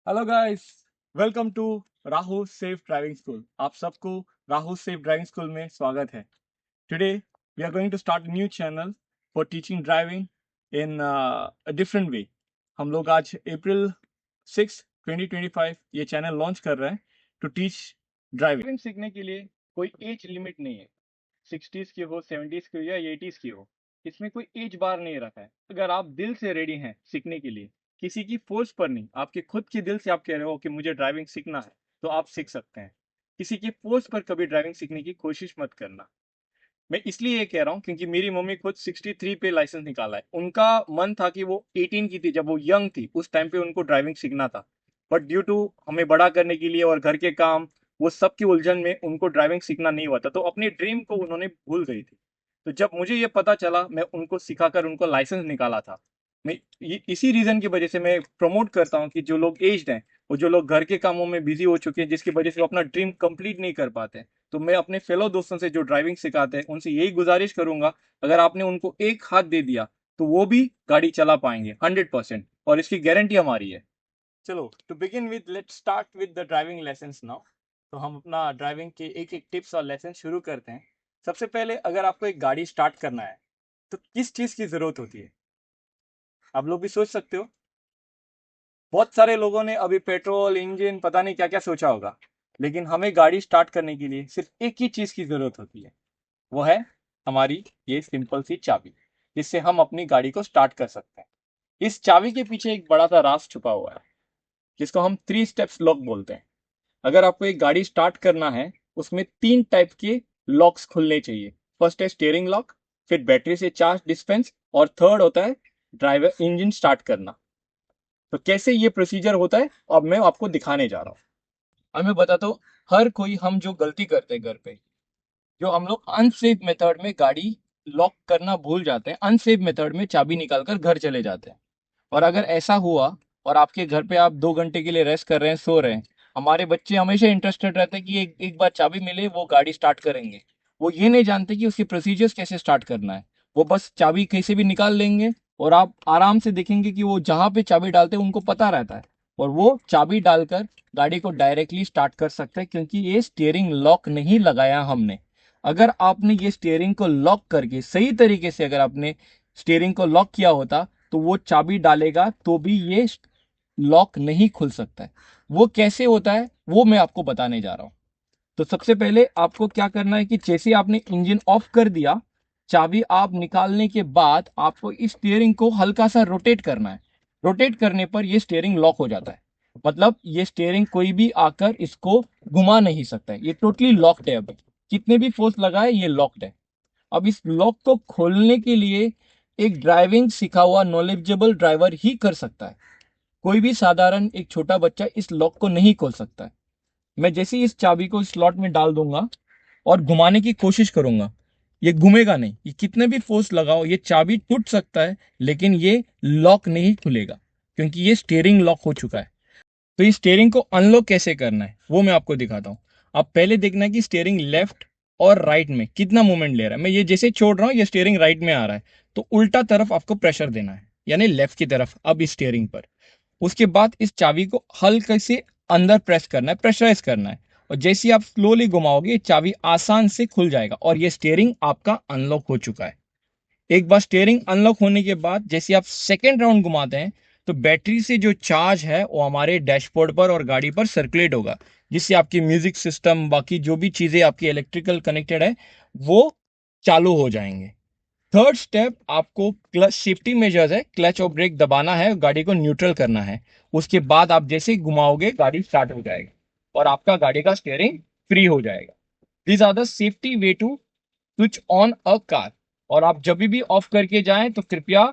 Hello guys, welcome to Rahu safe driving school. आप सबको Rahu safe driving school में स्वागत है। Today we are going to start new channel for teaching driving in a different way. हम लोग आज अप्रैल 6 2025 ये चैनल लॉन्च कर रहे हैं टू टीच ड्राइविंग सीखने के लिए। कोई एज लिमिट नहीं है, 60s की हो, 70s की हो या 80s की हो, इसमें कोई एज बार नहीं रखा है। अगर आप दिल से रेडी हैं सीखने के लिए, किसी की फोर्स पर नहीं, आपके खुद के दिल से आप कह रहे हो कि मुझे ड्राइविंग सीखना है, तो आप सीख सकते हैं। किसी के फोर्स पर कभी ड्राइविंग सीखने की कोशिश मत करना। मैं इसलिए ये कह रहा हूँ क्योंकि मेरी मम्मी खुद 63 पे लाइसेंस निकाला है। उनका मन था कि वो 18 की थी, जब वो यंग थी उस टाइम पे उनको ड्राइविंग सीखना था, बट ड्यू टू हमें बड़ा करने के लिए और घर के काम, वो सब की उलझन में उनको ड्राइविंग सीखना नहीं हुआ था, तो अपनी ड्रीम को उन्होंने भूल गई थी। तो जब मुझे ये पता चला, मैं उनको सिखाकर उनको लाइसेंस निकाला था। मैं इसी रीजन की वजह से मैं प्रमोट करता हूँ कि जो लोग एज्ड हैं और जो लोग घर के कामों में बिजी हो चुके हैं, जिसकी वजह से वो अपना ड्रीम कंप्लीट नहीं कर पाते, तो मैं अपने फेलो दोस्तों से जो ड्राइविंग सिखाते हैं उनसे यही गुजारिश करूंगा, अगर आपने उनको एक हाथ दे दिया तो वो भी गाड़ी चला पाएंगे 100%, और इसकी गारंटी हमारी है। चलो, to begin with let's start with the driving lesson now. तो हम अपना ड्राइविंग के एक एक टिप्स और लेसन शुरू करते हैं। सबसे पहले, अगर आपको एक गाड़ी स्टार्ट करना है तो किस चीज़ की ज़रूरत होती है, आप लोग भी सोच सकते हो। बहुत सारे लोगों ने अभी पेट्रोल इंजन पता नहीं क्या क्या सोचा होगा, लेकिन हमें गाड़ी स्टार्ट करने के लिए सिर्फ एक ही चीज़ की ज़रूरत होती है, वो है हमारी ये सिंपल सी चाबी, जिससे हम अपनी गाड़ी को स्टार्ट कर सकते हैं। इस चाबी के पीछे एक बड़ा सा राज छुपा हुआ है, जिसको हम 3 स्टेप्स लॉक बोलते हैं। अगर आपको एक गाड़ी स्टार्ट करना है, उसमें 3 टाइप के लॉक्स खुलने चाहिए। फर्स्ट है स्टीयरिंग लॉक, फिर बैटरी से चार्ज डिस्पेंस, और थर्ड होता है ड्राइवर इंजन स्टार्ट करना। तो कैसे ये प्रोसीजर होता है, अब मैं आपको दिखाने जा रहा हूँ। अब मैं बताता हूँ, हर कोई हम जो गलती करते हैं घर पे, जो हम लोग अनसेफ मेथड में गाड़ी लॉक करना भूल जाते हैं, अनसेफ मेथड में चाबी निकालकर घर चले जाते हैं। और अगर ऐसा हुआ और आपके घर पे आप 2 घंटे के लिए रेस्ट कर रहे हैं, सो रहे हैं, हमारे बच्चे हमेशा इंटरेस्टेड रहते हैं कि एक बार चाबी मिले वो गाड़ी स्टार्ट करेंगे। वो ये नहीं जानते कि उसकी प्रोसीजर्स कैसे स्टार्ट करना है। वो बस चाबी कैसे भी निकाल लेंगे, और आप आराम से देखेंगे कि वो जहाँ पे चाबी डालते हैं उनको पता रहता है, और वो चाबी डालकर गाड़ी को डायरेक्टली स्टार्ट कर सकते हैं, क्योंकि ये स्टीयरिंग लॉक नहीं लगाया हमने। अगर आपने ये स्टीयरिंग को लॉक करके सही तरीके से, अगर आपने स्टीयरिंग को लॉक किया होता, तो वो चाबी डालेगा तो भी ये लॉक नहीं खुल सकता है। वो कैसे होता है वो मैं आपको बताने जा रहा हूं। तो सबसे पहले आपको क्या करना है कि जैसे आपने इंजन ऑफ कर दिया, चाबी आप निकालने के बाद आपको इस स्टीयरिंग को हल्का सा रोटेट करना है। रोटेट करने पर ये स्टीयरिंग लॉक हो जाता है। मतलब ये स्टीयरिंग कोई भी आकर इसको घुमा नहीं सकता है, ये टोटली लॉक्ड है। अब कितने भी फोर्स लगाए ये लॉक्ड है। अब इस लॉक को खोलने के लिए एक ड्राइविंग सिखा हुआ नॉलेजेबल ड्राइवर ही कर सकता है। कोई भी साधारण एक छोटा बच्चा इस लॉक को नहीं खोल सकता है। मैं जैसे ही इस चाबी को इस स्लॉट में डाल दूंगा और घुमाने की कोशिश करूंगा, ये घूमेगा नहीं। ये कितने भी फोर्स लगाओ, ये चाबी टूट सकता है, लेकिन ये लॉक नहीं खुलेगा, क्योंकि ये स्टीयरिंग लॉक हो चुका है। तो इस स्टीयरिंग को अनलॉक कैसे करना है वो मैं आपको दिखाता हूँ। आप पहले देखना है कि स्टीयरिंग लेफ्ट और राइट में कितना मूवमेंट ले रहा है। मैं ये जैसे छोड़ रहा हूँ, ये स्टीयरिंग राइट में आ रहा है, तो उल्टा तरफ आपको प्रेशर देना है, यानी लेफ्ट की तरफ। अब इस स्टीयरिंग पर उसके बाद इस चाबी को हल्के से अंदर प्रेस करना है, प्रेशराइज करना है, और जैसे आप स्लोली घुमाओगे ये चाबी आसान से खुल जाएगा, और ये स्टीयरिंग आपका अनलॉक हो चुका है। एक बार स्टीयरिंग अनलॉक होने के बाद जैसे आप सेकेंड राउंड घुमाते हैं, तो बैटरी से जो चार्ज है वो हमारे डैशबोर्ड पर और गाड़ी पर सर्कुलेट होगा, जिससे आपकी म्यूजिक सिस्टम, बाकी जो भी चीजें आपकी इलेक्ट्रिकल कनेक्टेड है, वो चालू हो जाएंगे। थर्ड स्टेप, आपको क्लच सेफ्टी मेजर्स है, क्लच और ब्रेक दबाना है, गाड़ी को न्यूट्रल करना है। उसके बाद आप जैसे ही घुमाओगे गाड़ी स्टार्ट हो जाएगी, और आपका गाड़ी का स्टीयरिंग फ्री हो जाएगा। These are the safety way to switch on a car. और आप जब भी ऑफ करके जाएं तो कृपया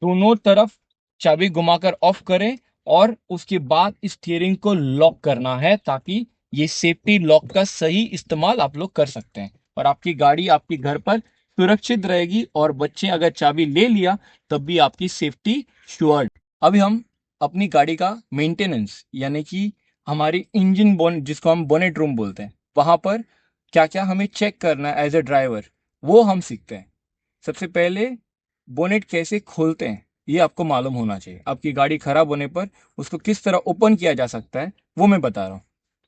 दोनों तरफ चाबी घुमाकर ऑफ करें, और उसके बाद स्टीयरिंग को लॉक करना है, ताकि ये सेफ्टी लॉक का सही इस्तेमाल आप लोग कर सकते हैं, और आपकी गाड़ी आपके घर पर सुरक्षित रहेगी, और बच्चे अगर चाबी ले लिया तब भी आपकी सेफ्टी श्योर्ड। अभी हम अपनी गाड़ी का मेंटेनेंस, यानी कि हमारी इंजन बोन, जिसको हम बोनेट रूम बोलते हैं, वहां पर क्या क्या हमें चेक करना है एज ए ड्राइवर, वो हम सीखते हैं। सबसे पहले बोनेट कैसे खोलते हैं, ये आपको मालूम होना चाहिए। आपकी गाड़ी खराब होने पर उसको किस तरह ओपन किया जा सकता है वो मैं बता रहा हूँ।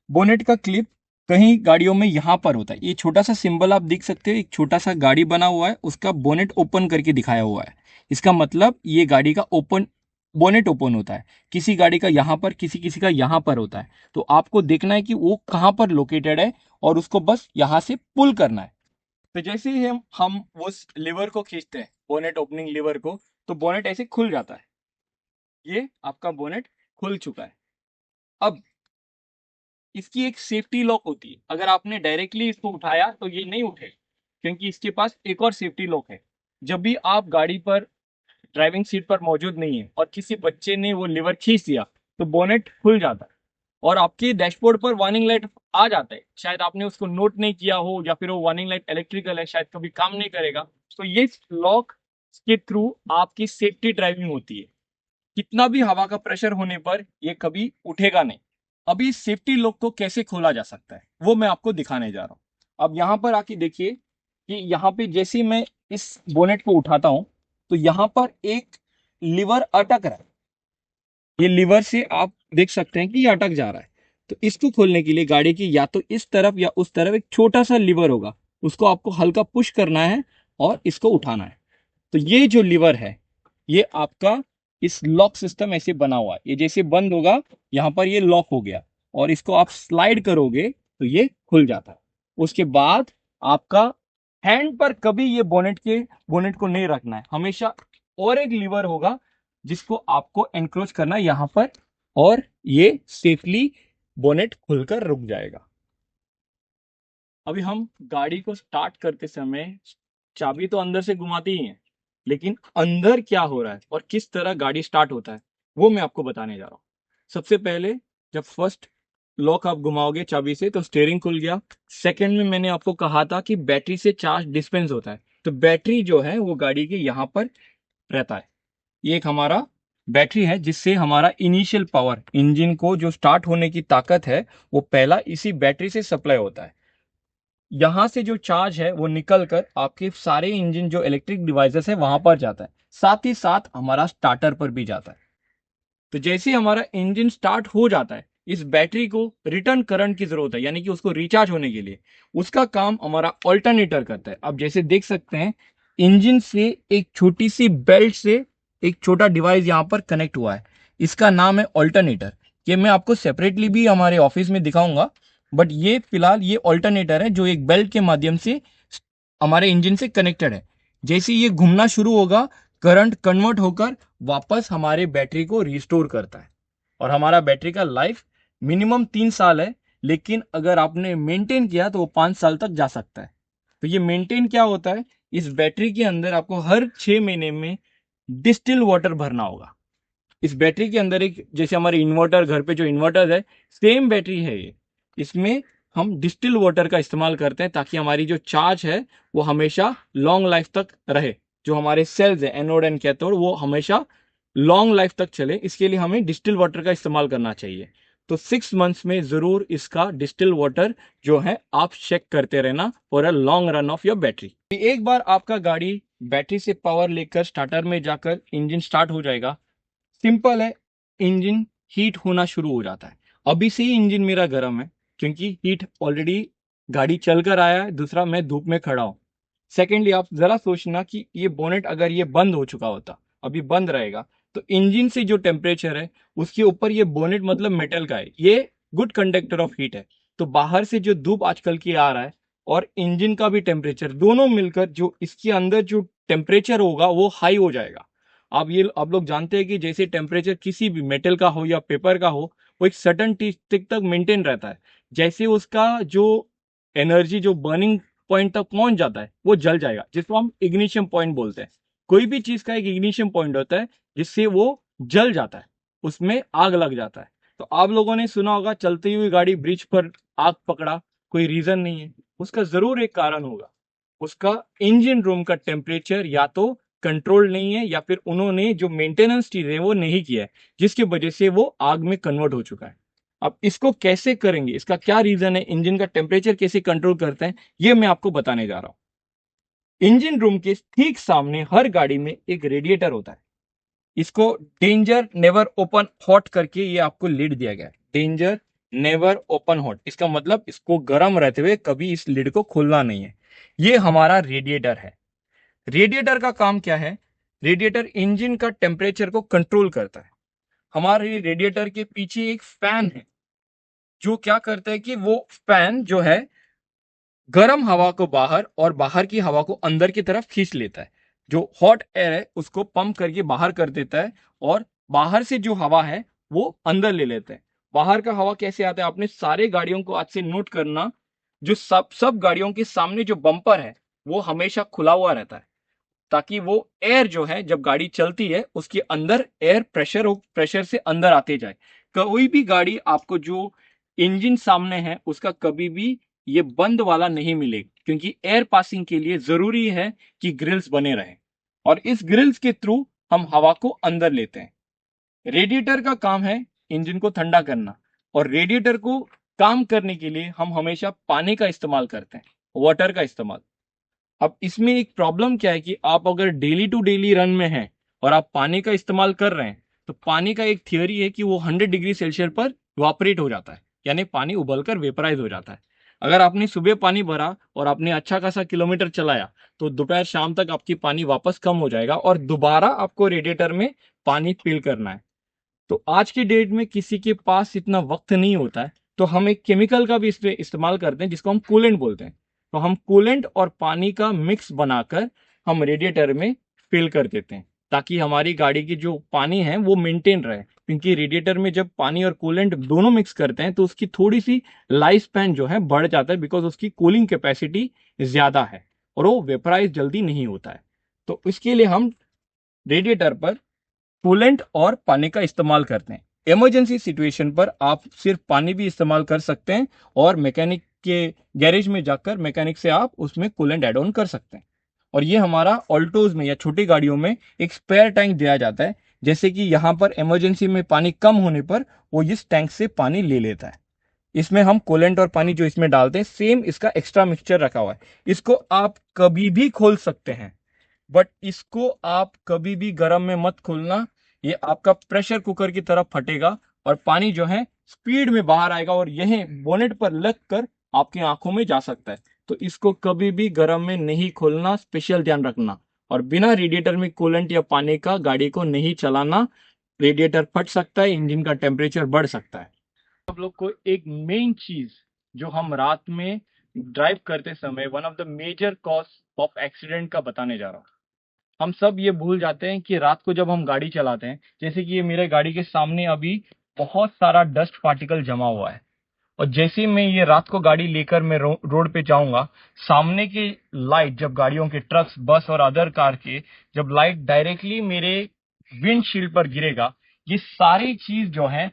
बोनेट का क्लिप कहीं गाड़ियों में यहाँ पर होता है, ये छोटा सा सिंबल आप देख सकते हो, एक छोटा सा गाड़ी बना हुआ है, उसका बोनेट ओपन करके दिखाया हुआ है। इसका मतलब ये गाड़ी का ओपन, बोनेट ओपन होता है। किसी गाड़ी का यहाँ पर, किसी किसी का यहाँ पर होता है। तो आपको देखना है कि वो कहाँ पर लोकेटेड है और उसको बस यहाँ से पुल करना है। तो जैसे ही हम उस लीवर को खींचते हैं, बोनेट ओपनिंग लीवर को, तो बोनेट ऐसे खुल जाता है। ये आपका बोनेट खुल चुका है। अब इसकी एक सेफ्टी लॉक होती है। अगर आपने डायरेक्टली इसको उठाया तो ये नहीं उठेगा, क्योंकि इसके पास एक और सेफ्टी लॉक है। जब भी आप गाड़ी पर ड्राइविंग सीट पर मौजूद नहीं है और किसी बच्चे ने वो लीवर खींच दिया तो बोनेट खुल जाता है और आपके डैशबोर्ड पर वार्निंग लाइट आ जाता है। शायद आपने उसको नोट नहीं किया हो या फिर वो वार्निंग लाइट इलेक्ट्रिकल है, शायद कभी काम नहीं करेगा। तो ये लॉक के थ्रू आपकी सेफ्टी ड्राइविंग होती है। कितना भी हवा का प्रेशर होने पर ये कभी उठेगा नहीं। अभी सेफ्टी लॉक को कैसे खोला जा सकता है वो मैं आपको दिखाने जा रहा हूँ। अब यहाँ पर आके देखिए कि यहाँ पे जैसे ही मैं इस बोनेट को उठाता हूँ तो यहाँ पर एक लीवर अटक रहा है। ये लीवर से आप देख सकते हैं कि ये अटक जा रहा है। तो इसको खोलने के लिए गाड़ी की या तो इस तरफ या उस तरफ एक छोटा सा लीवर होगा, उसको आपको हल्का पुश करना है और इसको उठाना है। तो ये जो लीवर है ये आपका इस लॉक सिस्टम ऐसे बना हुआ है। ये जैसे बंद होगा यहाँ पर ये लॉक हो गया और इसको आप स्लाइड करोगे तो ये खुल जाता है। उसके बाद आपका हैंड पर कभी ये बोनेट को नहीं रखना है, हमेशा और एक लीवर होगा जिसको आपको एनक्रोच करना है यहाँ पर, और ये सेफली बोनेट खुलकर रुक जाएगा। अभी हम गाड़ी को स्टार्ट करते समय चाबी तो अंदर से घुमाते ही हैं, लेकिन अंदर क्या हो रहा है और किस तरह गाड़ी स्टार्ट होता है वो मैं आपको बताने जा रहा हूँ। सबसे पहले जब फर्स्ट लॉक आप घुमाओगे चाबी से तो स्टीयरिंग खुल गया। सेकंड में मैंने आपको कहा था कि बैटरी से चार्ज डिस्पेंस होता है, तो बैटरी जो है वो गाड़ी के यहाँ पर रहता है। ये एक हमारा बैटरी है जिससे हमारा इनिशियल पावर, इंजन को जो स्टार्ट होने की ताकत है, वो पहला इसी बैटरी से सप्लाई होता है। यहाँ से जो चार्ज है वो निकल कर आपके सारे इंजन जो इलेक्ट्रिक डिवाइसेस है वहां पर जाता है, साथ ही साथ हमारा स्टार्टर पर भी जाता है। तो जैसे ही हमारा इंजन स्टार्ट हो जाता है, इस बैटरी को रिटर्न करंट की जरूरत है, यानी कि उसको रिचार्ज होने के लिए। उसका काम हमारा ऑल्टरनेटर करता है। अब जैसे देख सकते हैं इंजन से एक छोटी सी बेल्ट से एक छोटा डिवाइस यहाँ पर कनेक्ट हुआ है, इसका नाम है ऑल्टरनेटर। ये मैं आपको सेपरेटली भी हमारे ऑफिस में दिखाऊंगा, बट ये फिलहाल ये ऑल्टरनेटर है जो एक बेल्ट के माध्यम से हमारे इंजन से कनेक्टेड है। जैसे ये घूमना शुरू होगा, करंट कन्वर्ट होकर वापस हमारे बैटरी को रिस्टोर करता है और हमारा बैटरी का लाइफ मिनिमम 3 साल है, लेकिन अगर आपने मेंटेन किया तो वो 5 साल तक जा सकता है। तो ये मेंटेन क्या होता है, इस बैटरी के अंदर आपको हर 6 महीने में डिस्टिल वाटर भरना होगा। इस बैटरी के अंदर एक, जैसे हमारे इन्वर्टर, घर पे जो इन्वर्टर है सेम बैटरी है ये, इसमें हम डिस्टिल वाटर का इस्तेमाल करते हैं ताकि हमारी जो चार्ज है वो हमेशा लॉन्ग लाइफ तक रहे। जो हमारे सेल्स है एनोड एंड कैथोड वो हमेशा लॉन्ग लाइफ तक चले, इसके लिए हमें डिस्टिल वाटर का इस्तेमाल करना चाहिए। तो 6 मंथ्स में जरूर इसका डिस्टिल वाटर जो है आप चेक करते रहना for a long run of your battery. एक बार आपका गाड़ी बैटरी से पावर लेकर स्टार्टर में जाकर इंजन स्टार्ट हो जाएगा, सिंपल है, इंजन हीट होना शुरू हो जाता है। अभी से ही इंजन मेरा गर्म है क्योंकि हीट ऑलरेडी गाड़ी चलकर आया है, दूसरा मैं धूप में खड़ा हूं। सेकेंडली आप जरा सोचना कि ये बोनेट अगर ये बंद हो चुका होता, अभी बंद रहेगा, तो इंजन से जो टेम्परेचर है उसके ऊपर ये बोनेट मतलब मेटल का है, ये गुड कंडक्टर ऑफ हीट है। तो बाहर से जो धूप आजकल की आ रहा है और इंजन का भी टेम्परेचर दोनों मिलकर जो इसके अंदर जो टेम्परेचर होगा वो हाई हो जाएगा। आप लोग जानते हैं कि जैसे टेम्परेचर किसी भी मेटल का हो या पेपर का हो, वो एक सर्टन टिक तक मेंटेन रहता है। जैसे उसका जो एनर्जी जो बर्निंग पॉइंट तक पहुंच जाता है वो जल जाएगा, जिसको हम इग्निशन पॉइंट बोलते हैं। कोई भी चीज का एक इग्निशन पॉइंट होता है जिससे वो जल जाता है, उसमें आग लग जाता है। तो आप लोगों ने सुना होगा चलती हुई गाड़ी ब्रिज पर आग पकड़ा, कोई रीजन नहीं है, उसका जरूर एक कारण होगा। उसका इंजन रूम का टेम्परेचर या तो कंट्रोल नहीं है या फिर उन्होंने जो मेंटेनेंस चीज है वो नहीं किया है, जिसकी वजह से वो आग में कन्वर्ट हो चुका है। अब इसको कैसे करेंगे, इसका क्या रीजन है, इंजन का टेम्परेचर कैसे कंट्रोल करते हैं, ये मैं आपको बताने जा रहा हूं। इंजन रूम के ठीक सामने हर गाड़ी में एक रेडिएटर होता है। इसको डेंजर नेवर ओपन हॉट करके ये आपको लिड दिया गया है, डेंजर नेवर ओपन हॉट। इसका मतलब इसको गर्म रहते हुए कभी इस लिड को खोलना नहीं है। ये हमारा रेडिएटर है। रेडिएटर का काम क्या है? रेडिएटर इंजन का टेम्परेचर को कंट्रोल करता है। हमारे रेडिएटर के पीछे एक फैन है जो क्या करता है कि वो फैन जो है गर्म हवा को बाहर और बाहर की हवा को अंदर की तरफ खींच लेता है। जो हॉट एयर है उसको पंप करके बाहर कर देता है और बाहर से जो हवा है वो अंदर ले लेता है। बाहर का हवा कैसे आता है? आपने सारे गाड़ियों को आज से नोट करना, जो सब गाड़ियों के सामने जो बम्पर है वो हमेशा खुला हुआ रहता है, ताकि वो एयर जो है जब गाड़ी चलती है उसके अंदर एयर प्रेशर से अंदर आते जाए। कोई भी गाड़ी आपको जो इंजन सामने है उसका कभी भी ये बंद वाला नहीं मिलेगा, क्योंकि एयर पासिंग के लिए जरूरी है कि ग्रिल्स बने रहें और इस ग्रिल्स के थ्रू हम हवा को अंदर लेते हैं। रेडिएटर का काम है इंजन को ठंडा करना, और रेडिएटर को काम करने के लिए हम हमेशा पानी का इस्तेमाल करते हैं, वाटर का इस्तेमाल। अब इसमें एक प्रॉब्लम क्या है कि आप अगर डेली टू डेली रन में हैं और आप पानी का इस्तेमाल कर रहे हैं, तो पानी का एक थियोरी है कि वो 100 डिग्री सेल्सियस पर इवापोरेट हो जाता है, यानी पानी उबलकर वेपराइज हो जाता है। अगर आपने सुबह पानी भरा और आपने अच्छा खासा किलोमीटर चलाया तो दोपहर शाम तक आपकी पानी वापस कम हो जाएगा और दोबारा आपको रेडिएटर में पानी फिल करना है। तो आज की डेट में किसी के पास इतना वक्त नहीं होता है, तो हम एक केमिकल का भी इस्तेमाल करते हैं जिसको हम कूलेंट बोलते हैं। तो हम कूलेंट और पानी का मिक्स बनाकर हम रेडिएटर में फिल कर देते हैं, ताकि हमारी गाड़ी की जो पानी है वो मेंटेन रहे, क्योंकि रेडिएटर में जब पानी और कूलेंट दोनों मिक्स करते हैं तो उसकी थोड़ी सी लाइफ स्पैन जो है बढ़ जाता है, बिकॉज उसकी कूलिंग कैपेसिटी ज्यादा है और वो वेपराइज जल्दी नहीं होता है। तो इसके लिए हम रेडिएटर पर कूलेंट और पानी का इस्तेमाल करते हैं। इमरजेंसी सिचुएशन पर आप सिर्फ पानी भी इस्तेमाल कर सकते हैं और मैकेनिक के गैरेज में जाकर मैकेनिक से आप उसमें कूलेंट ऐड ऑन कर सकते हैं। और ये हमारा ऑल्टोज में या छोटी गाड़ियों में एक स्पेयर टैंक दिया जाता है, जैसे कि यहाँ पर इमरजेंसी में पानी कम होने पर वो इस टैंक से पानी ले लेता है। इसमें हम कूलेंट और पानी जो इसमें डालते हैं, सेम इसका एक्स्ट्रा मिक्सचर रखा हुआ है। इसको आप कभी भी खोल सकते हैं, बट इसको आप कभी भी गर्म में मत खोलना। ये आपका प्रेशर कुकर की तरफ फटेगा और पानी जो है स्पीड में बाहर आएगा और यह बोनेट पर लग कर आपकी आंखों में जा सकता है। तो इसको कभी भी गर्म में नहीं खोलना, स्पेशल ध्यान रखना। और बिना रेडिएटर में कूलेंट या पानी का गाड़ी को नहीं चलाना, रेडिएटर फट सकता है, इंजन का टेम्परेचर बढ़ सकता है। आप लोग को एक मेन चीज जो हम रात में ड्राइव करते समय one of the major cause of accident का बताने जा रहा हूँ। हम सब ये भूल जाते हैं कि रात को जब हम गाड़ी चलाते हैं, जैसे कि ये मेरे गाड़ी के सामने अभी बहुत सारा डस्ट पार्टिकल जमा हुआ है, और जैसे ही मैं ये रात को गाड़ी लेकर मैं रोड पे जाऊंगा, सामने की लाइट, जब गाड़ियों के ट्रक्स, बस और अदर कार के जब लाइट डायरेक्टली मेरे विंडशील्ड पर गिरेगा, ये सारी चीज जो है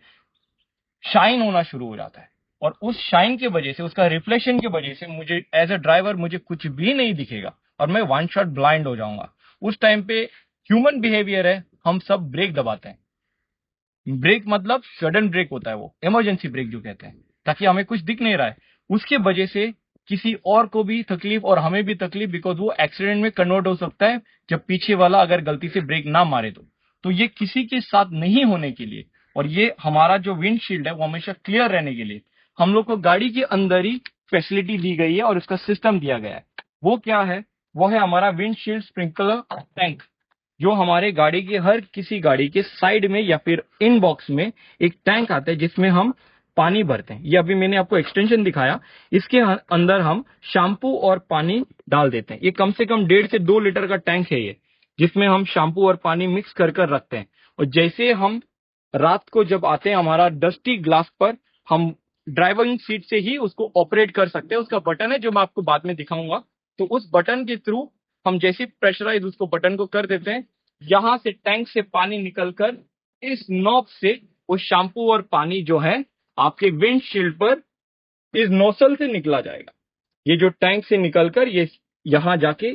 शाइन होना शुरू हो जाता है। और उस शाइन के वजह से, उसका रिफ्लेक्शन की वजह से मुझे एज अ ड्राइवर मुझे कुछ भी नहीं दिखेगा और मैं वन शॉट ब्लाइंड हो जाऊंगा। उस टाइम पे ह्यूमन बिहेवियर है, हम सब ब्रेक दबाते हैं। ब्रेक मतलब सडन ब्रेक होता है, वो इमरजेंसी ब्रेक जो कहते हैं, ताकि हमें कुछ दिख नहीं रहा है। उसके वजह से किसी और को भी तकलीफ और हमें भी तकलीफ, बिकॉज वो एक्सीडेंट में कन्वर्ट हो सकता है जब पीछे वाला अगर गलती से ब्रेक ना मारे तो ये किसी के साथ नहीं होने के लिए, और ये हमारा जो विंडशील्ड है वो हमेशा क्लियर रहने के लिए हम लोग को गाड़ी के अंदर ही फैसिलिटी दी गई है और उसका सिस्टम दिया गया है। वो क्या है? वो है हमारा विंडशील्ड स्प्रिंकलर टैंक, जो हमारे गाड़ी के हर किसी गाड़ी के साइड में या फिर इन बॉक्स में एक टैंक आता है जिसमें हम पानी भरते हैं। ये अभी मैंने आपको एक्सटेंशन दिखाया, इसके अंदर हम शैम्पू और पानी डाल देते हैं। ये कम से कम 1.5 से 2 लीटर का टैंक है ये, जिसमें हम शैम्पू और पानी मिक्स कर कर रखते हैं। और जैसे हम रात को जब आते हैं, हमारा डस्टी ग्लास पर हम ड्राइविंग सीट से ही उसको ऑपरेट कर सकते हैं। उसका बटन है जो मैं आपको बाद में दिखाऊंगा। तो उस बटन के थ्रू हम जैसे प्रेशराइज उसको बटन को कर देते हैं, यहां से टैंक से पानी निकलकर इस नॉब से वो शैम्पू और पानी जो है आपके विंडशील्ड पर इस नोजल से निकला जाएगा। ये जो टैंक से निकलकर ये यहां जाके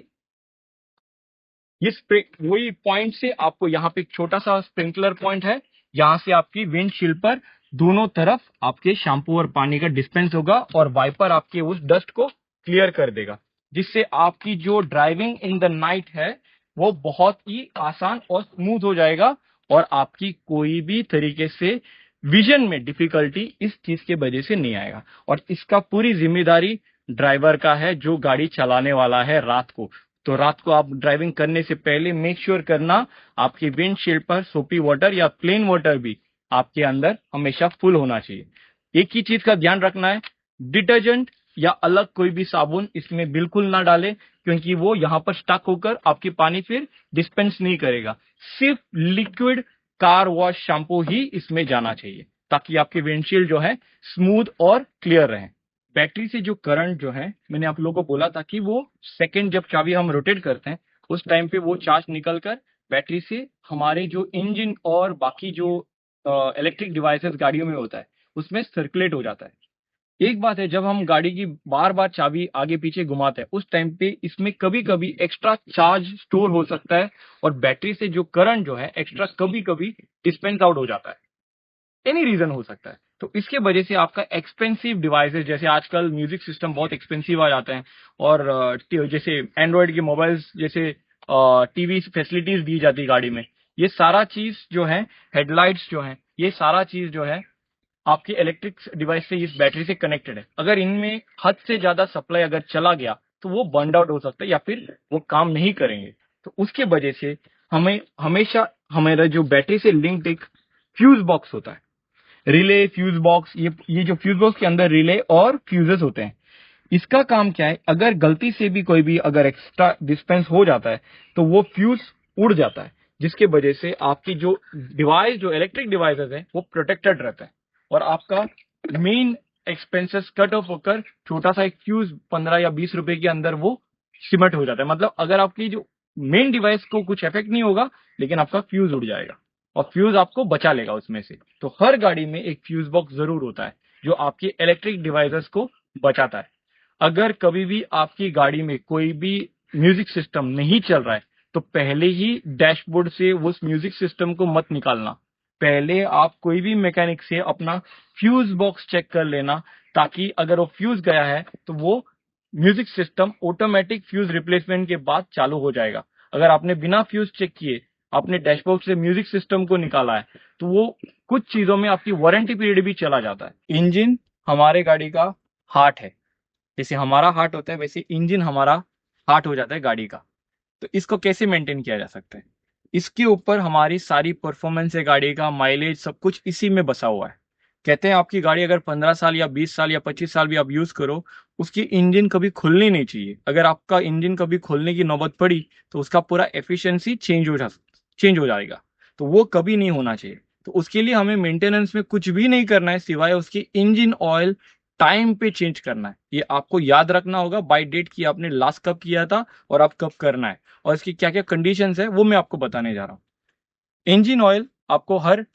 इस वही पॉइंट से आपको, यहाँ पे एक छोटा सा स्प्रिंकलर पॉइंट है, यहां से आपकी विंडशील्ड पर दोनों तरफ आपके शैम्पू और पानी का डिस्पेंस होगा और वाइपर आपके उस डस्ट को क्लियर कर देगा, जिससे आपकी जो ड्राइविंग इन द नाइट है वो बहुत ही आसान और स्मूथ हो जाएगा और आपकी कोई भी तरीके से विजन में डिफिकल्टी इस चीज के वजह से नहीं आएगा। और इसका पूरी जिम्मेदारी ड्राइवर का है जो गाड़ी चलाने वाला है रात को। तो रात को आप ड्राइविंग करने से पहले मेक श्योर करना आपकी विंडशील्ड पर सोपी वाटर या प्लेन वाटर भी आपके अंदर हमेशा फुल होना चाहिए। एक ही चीज का ध्यान रखना है, डिटर्जेंट या अलग कोई भी साबुन इसमें बिल्कुल ना डालें, क्योंकि वो यहाँ पर स्टक होकर आपकी पानी फिर डिस्पेंस नहीं करेगा। सिर्फ लिक्विड कार वॉश शैम्पू ही इसमें जाना चाहिए, ताकि आपकी विंडशील्ड जो है स्मूथ और क्लियर रहे। बैटरी से जो करंट जो है, मैंने आप लोगों को बोला था कि वो सेकंड जब चाबी हम रोटेट करते हैं उस टाइम पे वो चार्ज निकलकर बैटरी से हमारे जो इंजन और बाकी जो इलेक्ट्रिक डिवाइसेस गाड़ियों में होता है उसमें सर्कुलेट हो जाता है। एक बात है, जब हम गाड़ी की बार बार चाबी आगे पीछे घुमाते हैं उस टाइम पे इसमें कभी कभी एक्स्ट्रा चार्ज स्टोर हो सकता है और बैटरी से जो करंट जो है एक्स्ट्रा कभी कभी डिस्पेंस आउट हो जाता है। एनी रीजन हो सकता है। तो इसके वजह से आपका एक्सपेंसिव डिवाइसेस, जैसे आजकल म्यूजिक सिस्टम बहुत एक्सपेंसिव आ जाते हैं और जैसे एंड्रॉयड के मोबाइल्स जैसे टीवी फैसिलिटीज दी जाती है गाड़ी में, ये सारा चीज जो है, हेडलाइट्स जो है, ये सारा चीज जो है आपके इलेक्ट्रिक डिवाइस से इस बैटरी से कनेक्टेड है। अगर इनमें हद से ज्यादा सप्लाई अगर चला गया तो वो बर्न आउट हो सकता है या फिर वो काम नहीं करेंगे। तो उसके वजह से हमें हमेशा हमारा जो बैटरी से लिंक्ड एक फ्यूज बॉक्स होता है, रिले फ्यूज बॉक्स, ये जो फ्यूज बॉक्स के अंदर रिले और फ्यूजेस होते हैं, इसका काम क्या है, अगर गलती से भी कोई भी अगर एक्स्ट्रा डिस्पेंस हो जाता है तो वो फ्यूज उड़ जाता है, जिसके वजह से आपकी जो डिवाइस जो इलेक्ट्रिक डिवाइसेस है वो प्रोटेक्टेड रहता है और आपका मेन एक्सपेंसेस कट ऑफ होकर छोटा सा एक फ्यूज 15 या 20 रुपए के अंदर वो सिमट हो जाता है। मतलब अगर आपकी जो मेन डिवाइस को कुछ इफेक्ट नहीं होगा लेकिन आपका फ्यूज उड़ जाएगा और फ्यूज आपको बचा लेगा उसमें से। तो हर गाड़ी में एक फ्यूज बॉक्स जरूर होता है जो आपके इलेक्ट्रिक डिवाइसेस को बचाता है। अगर कभी भी आपकी गाड़ी में कोई भी म्यूजिक सिस्टम नहीं चल रहा है तो पहले ही डैशबोर्ड से उस म्यूजिक सिस्टम को मत निकालना। पहले आप कोई भी मैकेनिक से अपना फ्यूज बॉक्स चेक कर लेना, ताकि अगर वो फ्यूज गया है तो वो music system automatic fuse replacement के बाद चालू हो जाएगा। अगर आपने बिना फ्यूज चेक किए आपने डैशबोर्ड से म्यूजिक सिस्टम को निकाला है तो वो कुछ चीजों में आपकी वारंटी पीरियड भी चला जाता है। इंजन हमारे गाड़ी का हार्ट है, जैसे हमारा हार्ट होता है वैसे इंजन हमारा हार्ट हो जाता है गाड़ी का। तो इसको कैसे मेंटेन किया जा सकता है, इसके ऊपर हमारी सारी परफॉर्मेंस है, गाड़ी का माइलेज सब कुछ इसी में बसा हुआ है। कहते हैं आपकी गाड़ी अगर 15 साल या 20 साल या 25 साल भी आप यूज करो, उसकी इंजन कभी खुलनी नहीं चाहिए। अगर आपका इंजन कभी खोलने की नौबत पड़ी तो उसका पूरा एफिशिएंसी चेंज हो जाएगा। तो वो कभी नहीं होना चाहिए। तो उसके लिए हमें मेंटेनेंस में कुछ भी नहीं करना है सिवाय उसकी इंजन ऑयल टाइम पे चेंज करना है। ये आपको याद रखना होगा बाय डेट की आपने लास्ट कब किया था और आप कब करना है और इसकी क्या क्या कंडीशंस है वो मैं आपको बताने जा रहा हूँ। इंजन ऑयल आपको हर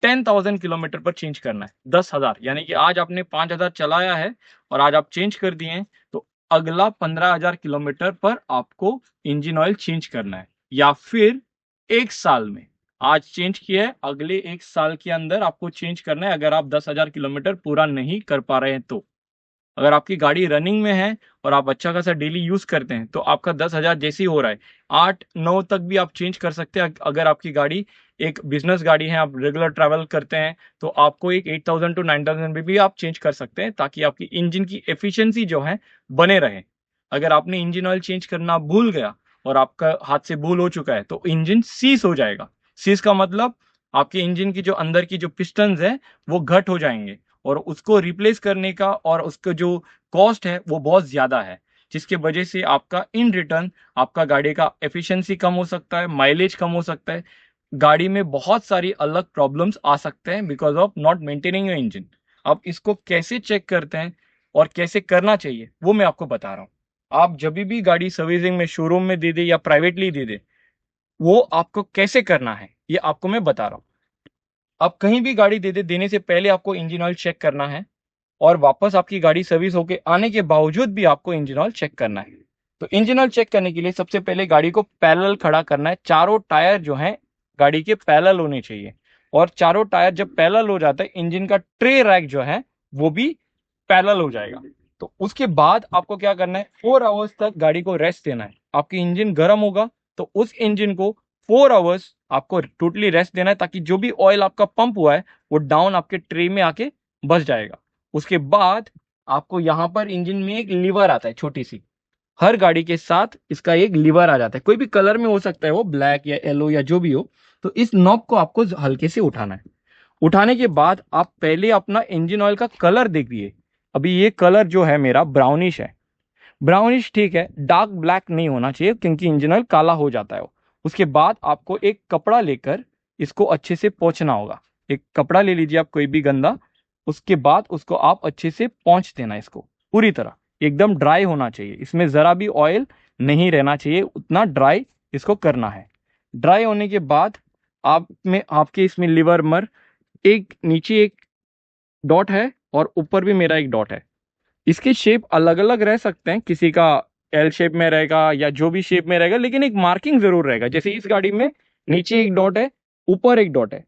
10,000 किलोमीटर पर चेंज करना है। 10,000 यानी कि आज आपने 5,000 चलाया है और आज आप चेंज कर दिए हैं तो अगला 15,000 किलोमीटर पर आपको इंजन ऑयल चेंज करना है। या फिर एक साल में, आज चेंज किया है अगले एक साल के अंदर आपको चेंज करना है, अगर आप 10,000 किलोमीटर पूरा नहीं कर पा रहे हैं तो। अगर आपकी गाड़ी रनिंग में है और आप अच्छा खासा डेली यूज करते हैं तो आपका 10,000 जैसे ही हो रहा है 8-9 तक भी आप चेंज कर सकते हैं। अगर आपकी गाड़ी एक बिजनेस गाड़ी है, आप रेगुलर ट्रैवल करते हैं तो आपको एक 8,000 टू 9,000 में भी आप चेंज कर सकते हैं, ताकि आपकी इंजन की एफिशिएंसी जो है बने रहे। अगर आपने इंजन ऑयल चेंज करना भूल गया और आपका हाथ से भूल हो चुका है तो इंजन सीज हो जाएगा। सीज का मतलब आपके इंजन की जो अंदर की जो पिस्टन्स है वो घट हो जाएंगे और उसको रिप्लेस करने का और उसका जो कॉस्ट है वो बहुत ज्यादा है, जिसके वजह से आपका इन रिटर्न आपका गाड़ी का एफिशिएंसी कम हो सकता है, माइलेज कम हो सकता है, गाड़ी में बहुत सारी अलग प्रॉब्लम्स आ सकते हैं because of not maintaining your engine. अब इसको कैसे चेक करते हैं और कैसे करना चाहिए वो मैं आपको बता रहा हूँ। आप जब भी गाड़ी सर्विसिंग में शोरूम में दे दे या प्राइवेटली दे दे, वो आपको कैसे करना है ये आपको मैं बता रहा हूँ। आप कहीं भी गाड़ी दे दे, देने से पहले आपको इंजन ऑयल चेक करना है और वापस आपकी गाड़ी सर्विस होके आने के बावजूद भी आपको इंजन ऑयल चेक करना है। तो इंजन ऑयल चेक करने के लिए सबसे पहले गाड़ी को पैरेलल खड़ा करना है। चारों टायर जो हैं गाड़ी के पैरेलल होने चाहिए और चारों टायर जब पैरेलल हो जाता है इंजन का ट्रे रैक जो है वो भी पैरेलल हो जाएगा। तो उसके बाद आपको क्या करना है, 4 आवर्स तक गाड़ी को रेस्ट देना है। आपकी इंजन गर्म होगा तो उस इंजन को 4 आवर्स आपको टोटली रेस्ट देना है, ताकि जो भी ऑयल आपका पंप हुआ है वो डाउन आपके ट्रे में आके बस जाएगा। उसके बाद आपको यहाँ पर इंजन में एक लीवर आता है छोटी सी, हर गाड़ी के साथ इसका एक लीवर आ जाता है, कोई भी कलर में हो सकता है, वो ब्लैक या येलो या जो भी हो। तो इस नॉब को आपको हल्के से उठाना है। उठाने के बाद आप पहले अपना इंजन ऑयल का कलर देखिए। अभी ये कलर जो है मेरा ब्राउनिश है, ब्राउनिश ठीक है, डार्क ब्लैक नहीं होना चाहिए क्योंकि इंजन ऑयल काला हो जाता है वो। उसके बाद आपको एक कपड़ा लेकर इसको अच्छे से पोंछना होगा। एक कपड़ा ले लीजिए आप कोई भी गंदा, उसके बाद उसको आप अच्छे से पोंछ देना, इसको पूरी तरह एकदम ड्राई होना चाहिए, इसमें जरा भी ऑयल नहीं रहना चाहिए, उतना ड्राई इसको करना है। ड्राई होने के बाद आप में आपके इसमें लिवर मर एक नीचे एक डॉट है और ऊपर भी मेरा एक डॉट है। इसके शेप अलग अलग रह सकते हैं, किसी का एल शेप में रहेगा या जो भी शेप में रहेगा, लेकिन एक मार्किंग जरूर रहेगा। जैसे इस गाड़ी में नीचे एक डॉट है, ऊपर एक डॉट है।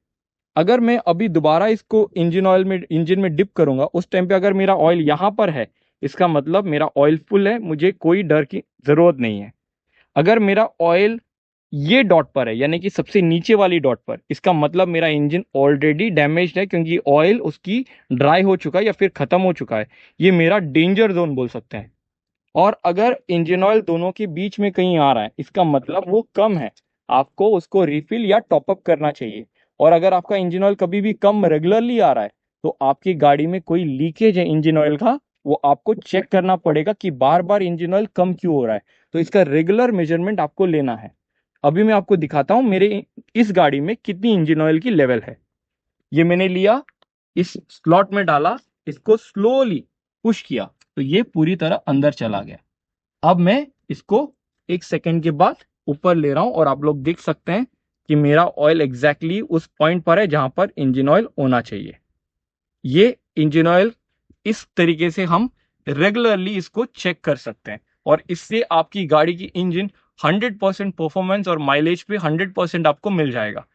अगर मैं अभी दोबारा इसको इंजन में डिप करूंगा, उस टाइम पे अगर मेरा ऑयल यहाँ पर है, इसका मतलब मेरा ऑयल फुल है, मुझे कोई डर की जरूरत नहीं है। अगर मेरा ऑयल ये डॉट पर है, यानी कि सबसे नीचे वाली डॉट पर, इसका मतलब मेरा इंजन ऑलरेडी डैमेज्ड है, क्योंकि ऑयल उसकी ड्राई हो चुका है या फिर खत्म हो चुका है। ये मेरा डेंजर जोन बोल सकते हैं। और अगर इंजन ऑयल दोनों के बीच में कहीं आ रहा है, इसका मतलब वो कम है, आपको उसको रिफिल या टॉपअप करना चाहिए। और अगर आपका इंजन ऑयल कभी भी कम रेगुलरली आ रहा है, तो आपकी गाड़ी में कोई लीकेज है इंजन ऑयल का, वो आपको चेक करना पड़ेगा कि बार बार इंजन ऑयल कम क्यों हो रहा है। तो इसका रेगुलर मेजरमेंट आपको लेना है। अभी मैं आपको दिखाता हूं मेरे इस गाड़ी में कितनी इंजन ऑयल की लेवल है। ये मैंने लिया, इस स्लॉट में डाला, इसको स्लोली पुश किया, तो ये पूरी तरह अंदर चला गया। अब मैं इसको 1 सेकंड के बाद ऊपर ले रहा हूं और आप लोग देख सकते हैं कि मेरा ऑयल एग्जैक्टली उस पॉइंट पर है जहां पर इंजन ऑयल होना चाहिए। ये इंजन ऑयल इस तरीके से हम रेगुलरली इसको चेक कर सकते हैं, और इससे आपकी गाड़ी की इंजन 100% परफॉर्मेंस और माइलेज पे 100% आपको मिल जाएगा।